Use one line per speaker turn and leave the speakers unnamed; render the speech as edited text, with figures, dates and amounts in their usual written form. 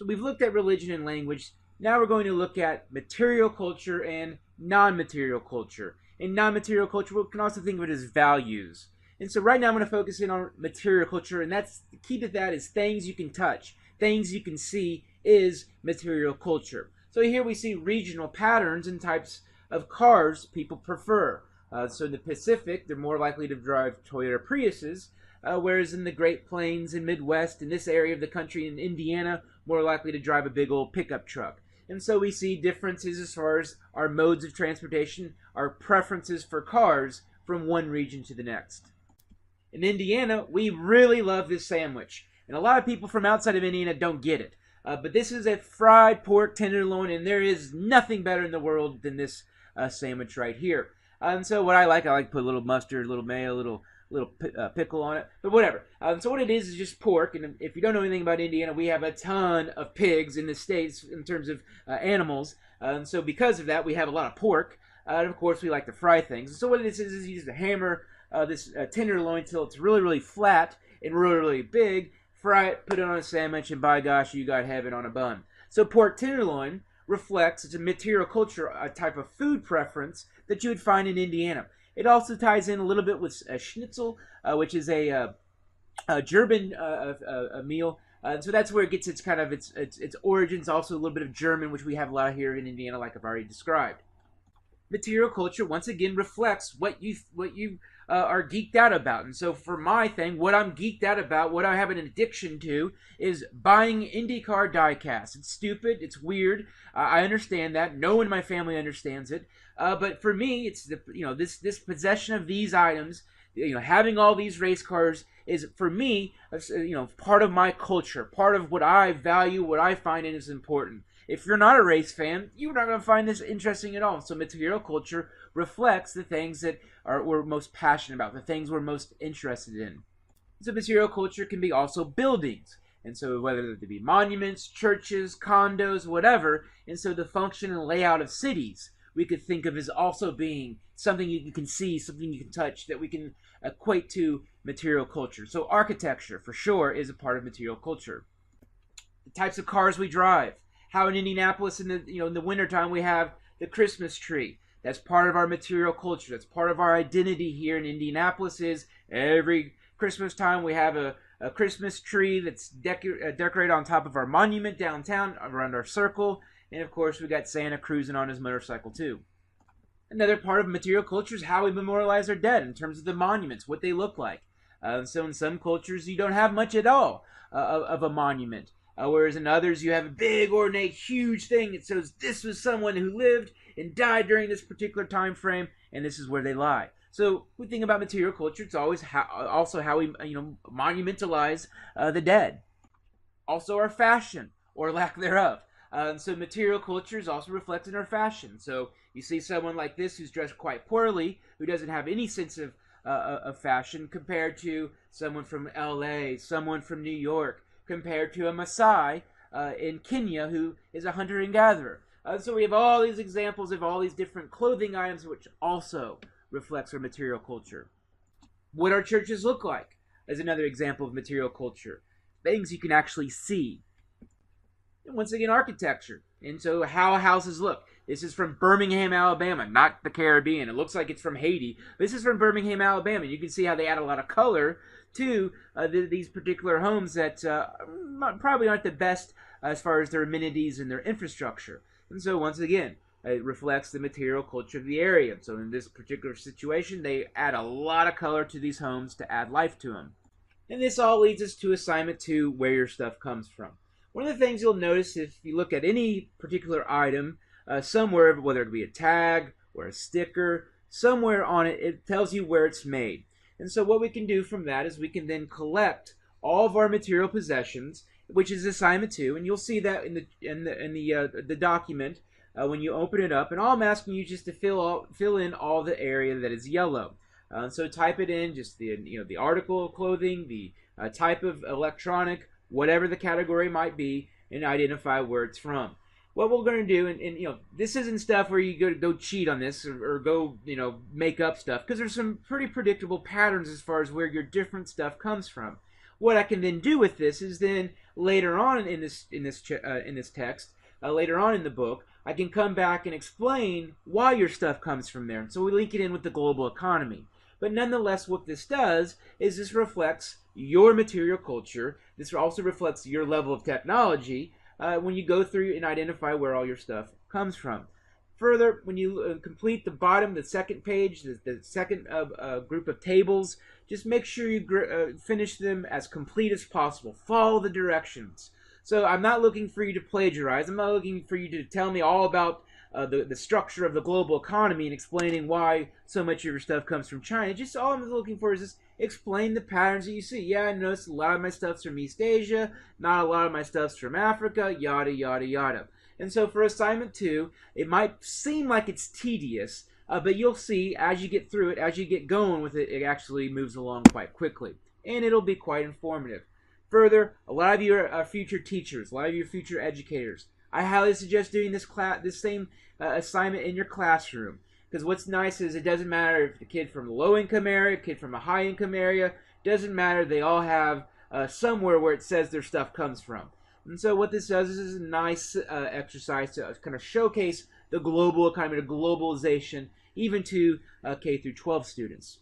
So we've looked at religion and language. Now we're going to look at material culture and non-material culture. In non-material culture, we can also think of it as values. And so right now I'm going to focus in on material culture, and that's the key to that is things you can touch, things you can see is material culture. So here we see regional patterns and types of cars people prefer. So in the Pacific, they're more likely to drive Toyota Priuses, whereas in the Great Plains and Midwest, in this area of the country, in Indiana, more likely to drive a big old pickup truck. And so we see differences as far as our modes of transportation, our preferences for cars from one region to the next. In Indiana, we really love this sandwich. And a lot of people from outside of Indiana don't get it. But this is a fried pork tenderloin, and there is nothing better in the world than this sandwich right here. And so what I like to put a little mustard, a little mayo, a little pickle on it, but whatever. So what it is just pork, and if you don't know anything about Indiana, we have a ton of pigs in the states in terms of animals, and so because of that, we have a lot of pork, and of course we like to fry things. And so what it is you use to hammer this tenderloin till it's really, really flat and really, really big, fry it, put it on a sandwich, and by gosh, you got heaven on a bun. So pork tenderloin reflects, it's a material culture, a type of food preference that you would find in Indiana. It also ties in a little bit with schnitzel, which is a German meal. So that's where it gets its kind of its origins. Also a little bit of German, which we have a lot of here in Indiana, like I've already described. Material culture once again reflects what you are geeked out about. And so for my thing, what I'm geeked out about, what I have an addiction to, is buying IndyCar Diecast. It's stupid. It's weird. I understand that. No one in my family understands it. But for me, it's this possession of these items, having all these race cars is for me, part of my culture, part of what I value, what I find is important. If you're not a race fan, you're not going to find this interesting at all. So material culture reflects the things that we're most passionate about, the things we're most interested in. So material culture can be also buildings. And so whether they be monuments, churches, condos, whatever. And so the function and layout of cities we could think of as also being something you can see, something you can touch, that we can equate to material culture. So architecture, for sure, is a part of material culture. The types of cars we drive. How in Indianapolis in the wintertime we have the Christmas tree. That's part of our material culture. That's part of our identity here in Indianapolis is every Christmas time we have a Christmas tree that's decorated on top of our monument downtown around our circle. And of course we got Santa cruising on his motorcycle too. Another part of material culture is how we memorialize our dead in terms of the monuments, what they look like. So in some cultures you don't have much at all of a monument. Whereas in others, you have a big, ornate, huge thing that says this was someone who lived and died during this particular time frame, and this is where they lie. So we think about material culture. It's always also how we monumentalize the dead. Also our fashion, or lack thereof. So material culture is also reflected in our fashion. So you see someone like this who's dressed quite poorly, who doesn't have any sense of fashion, compared to someone from L.A., someone from New York, compared to a Maasai in Kenya who is a hunter and gatherer. So we have all these examples of all these different clothing items which also reflects our material culture. What our churches look like is another example of material culture. Things you can actually see. And once again, architecture. And so how houses look. This is from Birmingham, Alabama, not the Caribbean. It looks like it's from Haiti. This is from Birmingham, Alabama. You can see how they add a lot of color to these particular homes that probably aren't the best as far as their amenities and their infrastructure. And so once again, it reflects the material culture of the area. So in this particular situation, they add a lot of color to these homes to add life to them. And this all leads us to assignment 2, where your stuff comes from. One of the things you'll notice if you look at any particular item, somewhere, whether it be a tag or a sticker, somewhere on it, it tells you where it's made. And so what we can do from that is we can then collect all of our material possessions, which is assignment 2, and you'll see that in the document when you open it up. And all I'm asking you just to fill in all the area that is yellow. So type it in, just the article of clothing, the type of electronic, whatever the category might be, and identify where it's from. What we're going to do, and this isn't stuff where you go cheat on this or go make up stuff, because there's some pretty predictable patterns as far as where your different stuff comes from. What I can then do with this is then later on in this text, later on in the book, I can come back and explain why your stuff comes from there. So we link it in with the global economy. But nonetheless, what this does is this reflects your material culture. This also reflects your level of technology when you go through and identify where all your stuff comes from. Further, when you complete the bottom, the second page, the second group of tables, just make sure you finish them as complete as possible. Follow the directions. So I'm not looking for you to plagiarize. I'm not looking for you to tell me all about the structure of the global economy and explaining why so much of your stuff comes from China. Just all I'm looking for is just explain the patterns that you see. Yeah, I noticed a lot of my stuff's from East Asia, not a lot of my stuff's from Africa, yada, yada, yada. And so for assignment 2, it might seem like it's tedious, but you'll see as you get through it, as you get going with it, it actually moves along quite quickly. And it'll be quite informative. Further, a lot of you are future teachers, a lot of you are future educators. I highly suggest doing this same assignment in your classroom. Because what's nice is it doesn't matter if the kid from a low-income area, kid from a high-income area, doesn't matter. They all have somewhere where it says their stuff comes from. And so what this does is a nice exercise to kind of showcase the global economy, the globalization, even to K through 12 students.